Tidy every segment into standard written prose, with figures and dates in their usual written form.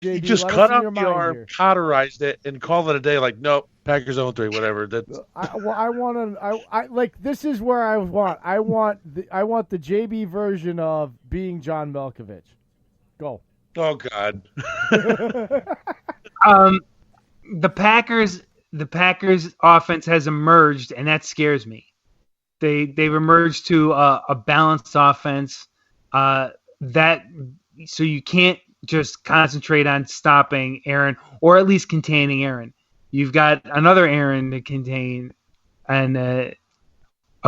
JB, he just let us cut in off your the mind arm, here. cauterized it, and called it a day. Like, nope, Packers 0-3, whatever. That's I want to. I like. This is where I want. I want the JB version of being John Malkovich. Go. oh god. The Packers offense has emerged, and that scares me. They've emerged to a balanced offense that so you can't just concentrate on stopping Aaron or at least containing Aaron. You've got another Aaron to contain, and a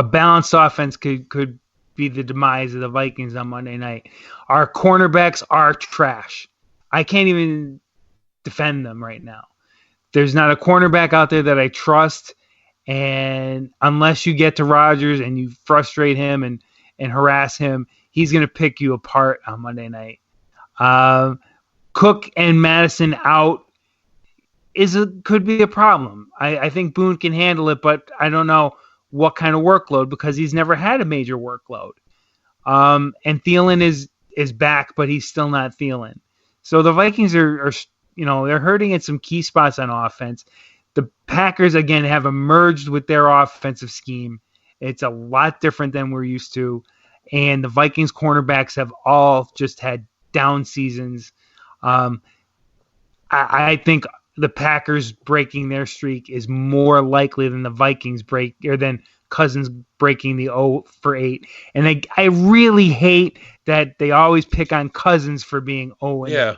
balanced offense could be the demise of the Vikings on Monday night. Our cornerbacks are trash. I can't even defend them right now. There's not a cornerback out there that I trust, and unless you get to Rodgers and you frustrate him and harass him, he's going to pick you apart on Monday night. Cook and Madison out could be a problem. I think Boone can handle it, but I don't know what kind of workload because he's never had a major workload. And Thielen is back, but he's still not Thielen. So the Vikings are they're hurting at some key spots on offense. The Packers, again, have emerged with their offensive scheme. It's a lot different than we're used to. And the Vikings cornerbacks have all just had down seasons. I think the Packers breaking their streak is more likely than the Vikings than Cousins breaking the 0-for-8. And I really hate that they always pick on Cousins for being 0-8. Yeah.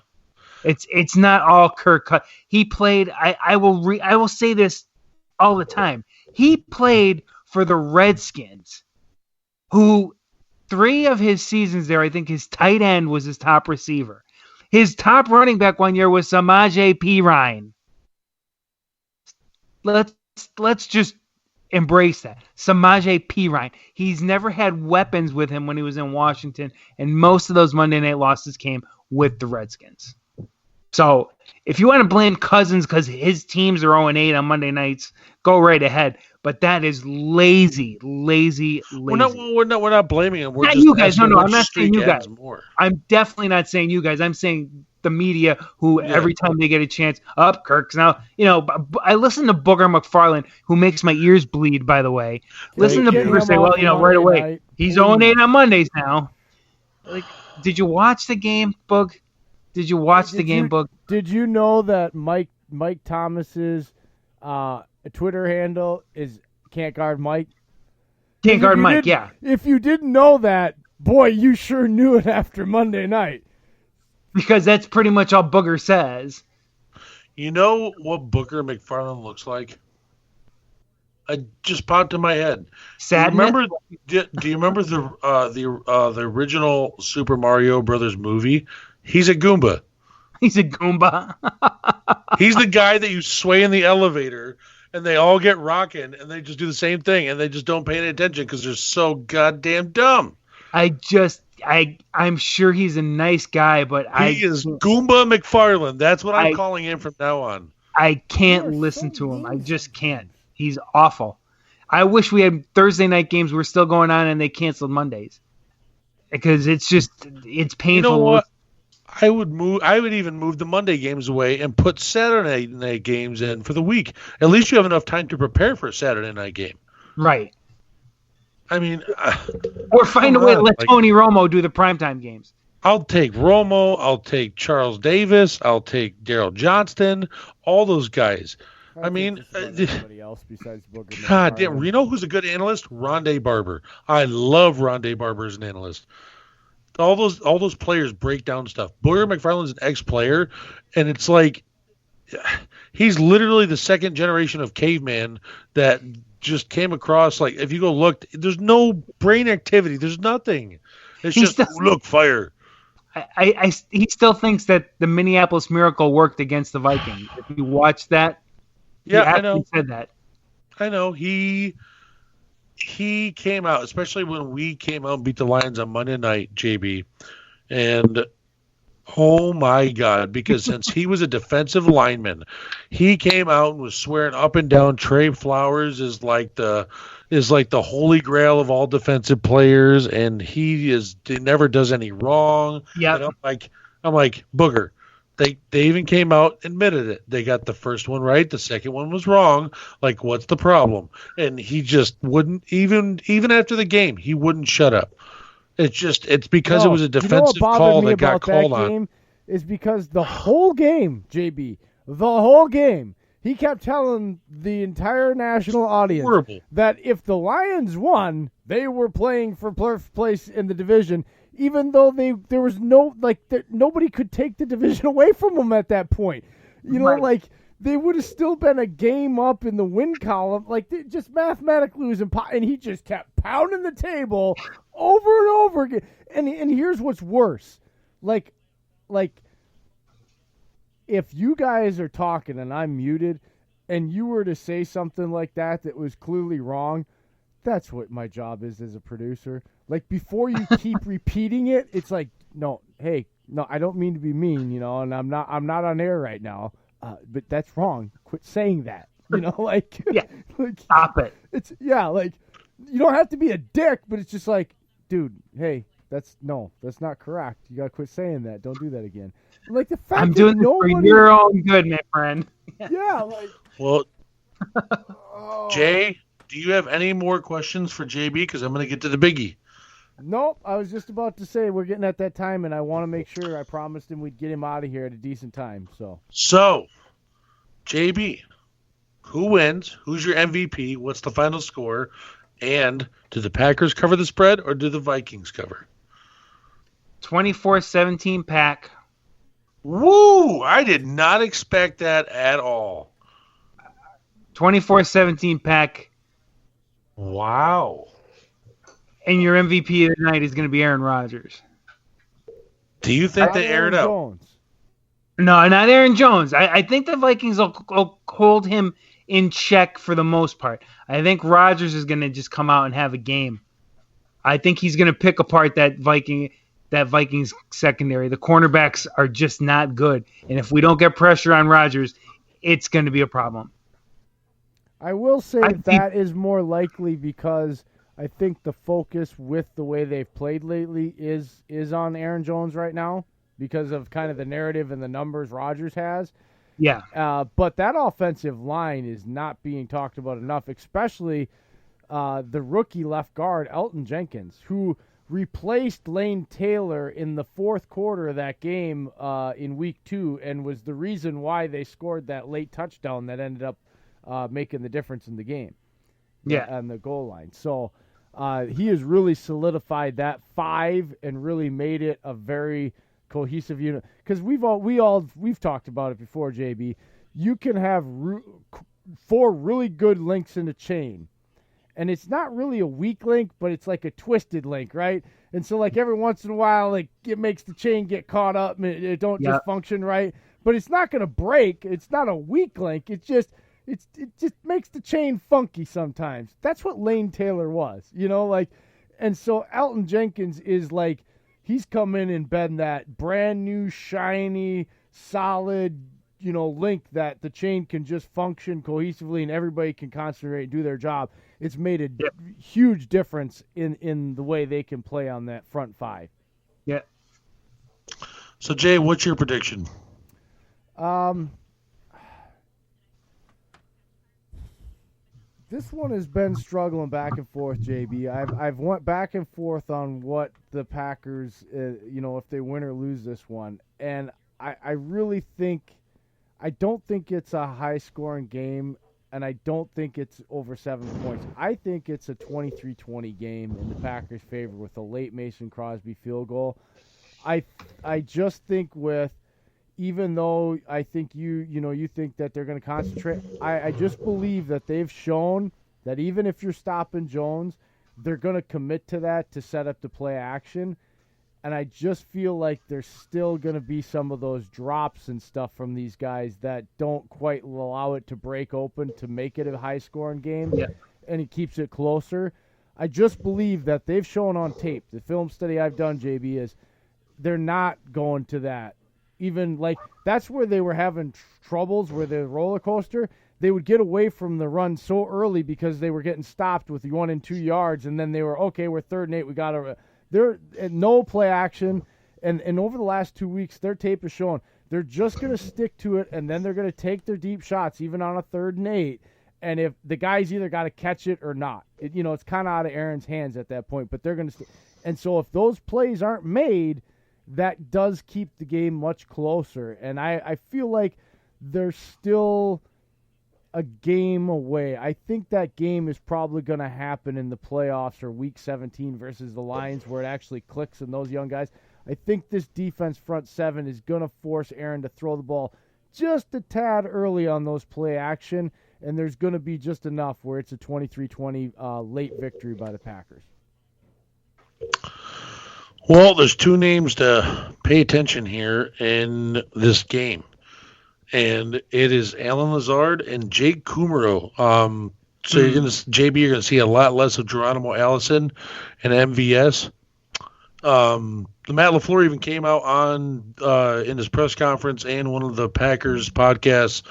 It's not all Kirk Cousins. He played. I will say this all the time. He played for the Redskins, who 3 of his seasons there, I think his tight end was his top receiver. His top running back one year was Samaje Perine. Let's just embrace that. Samaje Perine. He's never had weapons with him when he was in Washington, and most of those Monday night losses came with the Redskins. So if you want to blame Cousins because his teams are 0-8 on Monday nights, go right ahead. But that is lazy. We're not blaming him. We're not just you guys. No, I'm not saying you guys. More. I'm definitely not saying you guys. I'm saying the media who every time they get a chance, Kirk's now. I listen to Booger McFarland, who makes my ears bleed, by the way. Listen to Booger say, right away, night. he's 0-8 on Mondays now. Like, did you watch the game, Boog? Did you watch the game, Boog? Did you know that Mike Thomas's Twitter handle is Can't Guard Mike? Can't Guard Mike, yeah. If you didn't know that, boy, you sure knew it after Monday night. Because that's pretty much all Booger says. You know what Booger McFarland looks like? I just popped in my head. Sadness? Do you remember the original Super Mario Brothers movie? He's a Goomba. He's a Goomba. He's the guy that you sway in the elevator, and they all get rocking, and they just do the same thing, and they just don't pay any attention because they're so goddamn dumb. I'm sure he's a nice guy, but he is Goomba McFarland. That's what I'm calling him from now on. I can't listen to him. I just can't. He's awful. I wish we had Thursday night games were still going on and they canceled Mondays because it's painful. You know what? I would even move the Monday games away and put Saturday night games in for the week. At least you have enough time to prepare for a Saturday night game. Right. I mean, or find a way to let Tony Romo do the primetime games. I'll take Romo. I'll take Charles Davis. I'll take Daryl Johnston. All those guys. I mean, anybody else besides Booger? God damn, you know who's a good analyst? Rondé Barber. I love Rondé Barber as an analyst. All those players break down stuff. Booger McFarland's an ex-player, and it's like he's literally the second generation of caveman that just came across. Like, if you go look, there's no brain activity. There's nothing. It's just look, fire. He still thinks that the Minneapolis Miracle worked against the Vikings. If you watch that, yeah, I know. He said that. I know he came out, especially when we came out and beat the Lions on Monday night, JB, and oh my God, because since he was a defensive lineman, he came out and was swearing up and down Trey Flowers is like the holy grail of all defensive players, and he never does any wrong. Yeah, I'm like Booger. They even came out, admitted it. They got the first one right. The second one was wrong. Like, what's the problem? And he just wouldn't, even after the game, he wouldn't shut up. It's because it was a defensive call that got called on. Game is because the whole game, JB, the whole game, he kept telling the entire national audience that if the Lions won, they were playing for first place in the division, even though there was nobody could take the division away from them at that point. You know, like they would have still been a game up in the win column. Like they just mathematically was impossible, and he just kept pounding the table over and over again. And here's what's worse, like. If you guys are talking and I'm muted and you were to say something like that was clearly wrong, that's what my job is as a producer. Like, before you keep repeating it, it's like, no, hey, no, I don't mean to be mean, you know, and I'm not on air right now, but that's wrong. Quit saying that, you know, like, yeah, like, stop it. It's, yeah, like, you don't have to be a dick, but it's just like, dude, hey, that's not correct. You got to quit saying that. Don't do that again. Like, the fact I'm that doing this for your own good, my friend. Yeah, like. Well, Jay, do you have any more questions for JB? Because I'm going to get to the biggie. Nope. I was just about to say we're getting at that time, and I want to make sure I promised him we'd get him out of here at a decent time. So, JB, who wins? Who's your MVP? What's the final score? And do the Packers cover the spread, or do the Vikings cover? 24-17 Pack. Woo! I did not expect that at all. 24-17 Pack. Wow. And your MVP of the night is going to be Aaron Rodgers. Do you think they aired out? Jones. No, not Aaron Jones. I think the Vikings will hold him in check for the most part. I think Rodgers is going to just come out and have a game. I think he's going to pick apart that Vikings secondary. The cornerbacks are just not good. And if we don't get pressure on Rodgers, it's going to be a problem. I will say that is more likely because I think the focus with the way they've played lately is on Aaron Jones right now because of kind of the narrative and the numbers Rodgers has. Yeah. But that offensive line is not being talked about enough, especially the rookie left guard, Elton Jenkins, who replaced Lane Taylor in the fourth quarter of that game in week 2 and was the reason why they scored that late touchdown that ended up making the difference in the game. Yeah. On the goal line. So he has really solidified that 5 and really made it a very cohesive unit. Because we've talked about it before, JB. You can have 4 really good links in a chain. And it's not really a weak link, but it's like a twisted link, right? And so, like, every once in a while, like, it makes the chain get caught up and it don't just function right. But it's not going to break. It's not a weak link. It just makes the chain funky sometimes. That's what Lane Taylor was, you know, like. And so Elton Jenkins is like, he's come in and been that brand new, shiny, solid, you know, link that the chain can just function cohesively and everybody can concentrate and do their job. It's made a huge difference in the way they can play on that front 5. Yeah. So, Jay, what's your prediction? This one has been struggling back and forth, JB. I've went back and forth on what the Packers, you know, if they win or lose this one. And I really think, I don't think it's a high-scoring game, and I don't think it's over 7 points. I think it's a 23-20 game in the Packers' favor with a late Mason Crosby field goal. I just think with, even though I think you think that they're going to concentrate, I just believe that they've shown that even if you're stopping Jones, they're going to commit to that to set up the play action. And I just feel like there's still going to be some of those drops and stuff from these guys that don't quite allow it to break open to make it a high-scoring game, and it keeps it closer. I just believe that they've shown on tape, the film study I've done, JB, is they're not going to that. Even like that's where they were having troubles, where the roller coaster, they would get away from the run so early because they were getting stopped with 1 and 2 yards, and then they were, okay, we're 3rd and 8, we got to – they're at no play action, and over the last 2 weeks, their tape is showing They're just going to stick to it, and then they're going to take their deep shots, even on a 3rd and 8. And if the guy's either got to catch it or not, it's kind of out of Aaron's hands at that point. But they're going to, and so if those plays aren't made, that does keep the game much closer. And I feel like they're still a game away. I think that game is probably going to happen in the playoffs or Week 17 versus the Lions, where it actually clicks in those young guys. I think this defense front 7 is going to force Aaron to throw the ball just a tad early on those play action, and there's going to be just enough where it's a 23-20 late victory by the Packers. Well, there's 2 names to pay attention here in this game, and it is Alan Lazard and Jake Kummerow. So you're gonna see a lot less of Geronimo Allison and MVS. The Matt LaFleur even came out on in his press conference and one of the Packers podcasts.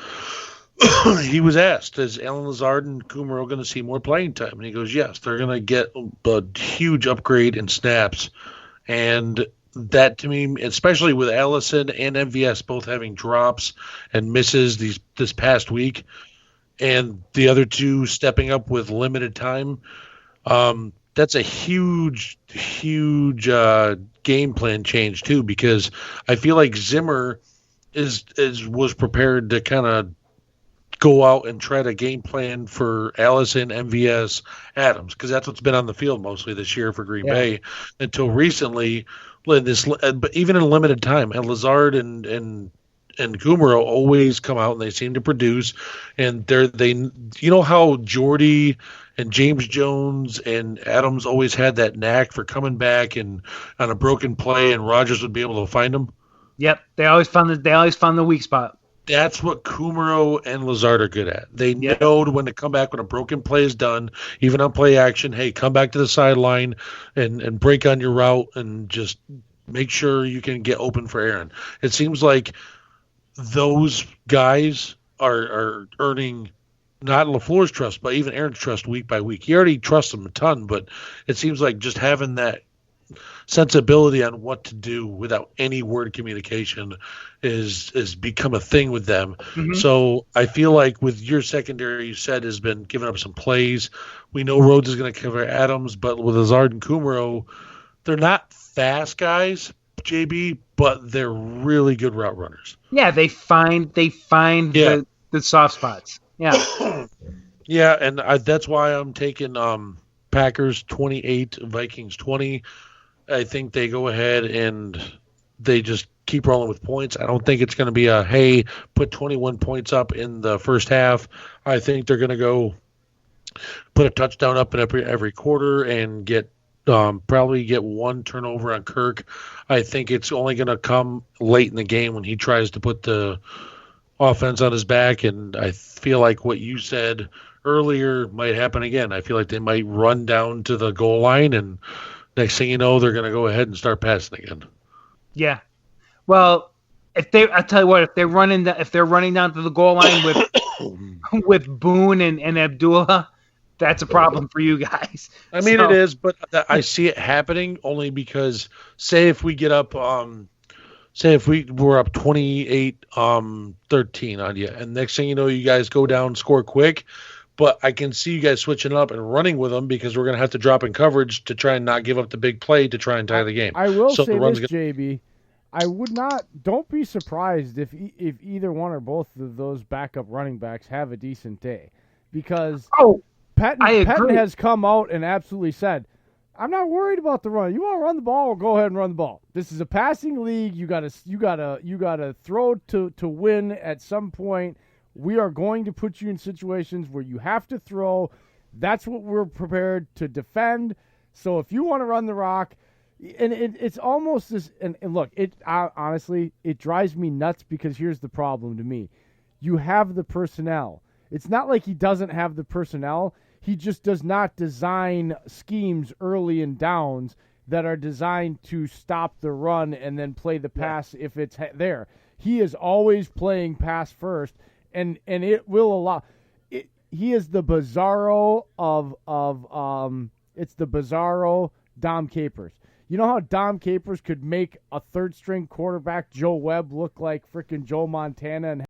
He was asked, is Alan Lazard and Kummerow going to see more playing time? And he goes, yes, they're going to get a huge upgrade in snaps. And that, to me, especially with Allison and MVS both having drops and misses this past week, and the other 2 stepping up with limited time, that's a huge game plan change too, because I feel like Zimmer was prepared to kind of go out and try to game plan for Allison, MVS, Adams, because that's what's been on the field mostly this year for Green Bay until recently. But even in limited time, and Lazard and Kummerow always come out and they seem to produce, and how Jordy and James Jones and Adams always had that knack for coming back and on a broken play, and Rodgers would be able to find them. Yep, they always found the weak spot. That's what Kummerow and Lazard are good at. They know when to come back when a broken play is done, even on play action. Hey, come back to the sideline and break on your route and just make sure you can get open for Aaron. It seems like those guys are earning not LaFleur's trust, but even Aaron's trust week by week. He already trusts them a ton, but it seems like just having that sensibility on what to do without any word communication is become a thing with them. Mm-hmm. So I feel like with your secondary, you said, has been giving up some plays. We know Rhodes is going to cover Adams, but with Lazard and Kummerow, they're not fast guys, JB, but they're really good route runners. Yeah, they find the soft spots. Yeah. Yeah, and that's why I'm taking Packers 28, Vikings 20. I think they go ahead and they just keep rolling with points. I don't think it's going to be hey, put 21 points up in the first half. I think they're going to go put a touchdown up in every quarter and probably get 1 turnover on Kirk. I think it's only going to come late in the game when he tries to put the offense on his back, and I feel like what you said earlier might happen again. I feel like they might run down to the goal line, and next thing you know, they're going to go ahead and start passing again. Yeah. Well, I tell you what, if they're running down to the goal line with Boone and Abdullah, that's a problem for you guys. I mean, it is, but I see it happening only because, say if we get up, say if we're up 28-13 on you, and next thing you know, you guys go down, score quick. But I can see you guys switching up and running with them because we're going to have to drop in coverage to try and not give up the big play to try and tie the game. I will say this, JB. Don't be surprised if either one or both of those backup running backs have a decent day. Because Patton has come out and absolutely said, I'm not worried about the run. You want to run the ball, well, go ahead and run the ball. This is a passing league. You gotta throw to win at some point. We are going to put you in situations where you have to throw. That's what we're prepared to defend. So if you want to run the rock, and it's almost this. And look, honestly, it drives me nuts because here's the problem to me: you have the personnel. It's not like he doesn't have the personnel. He just does not design schemes early in downs that are designed to stop the run and then play the pass if it's there. He is always playing pass first. And it will allow it. He is the Bizarro of it's the Bizarro Dom Capers. You know how Dom Capers could make a third string quarterback Joe Webb look like freaking Joe Montana and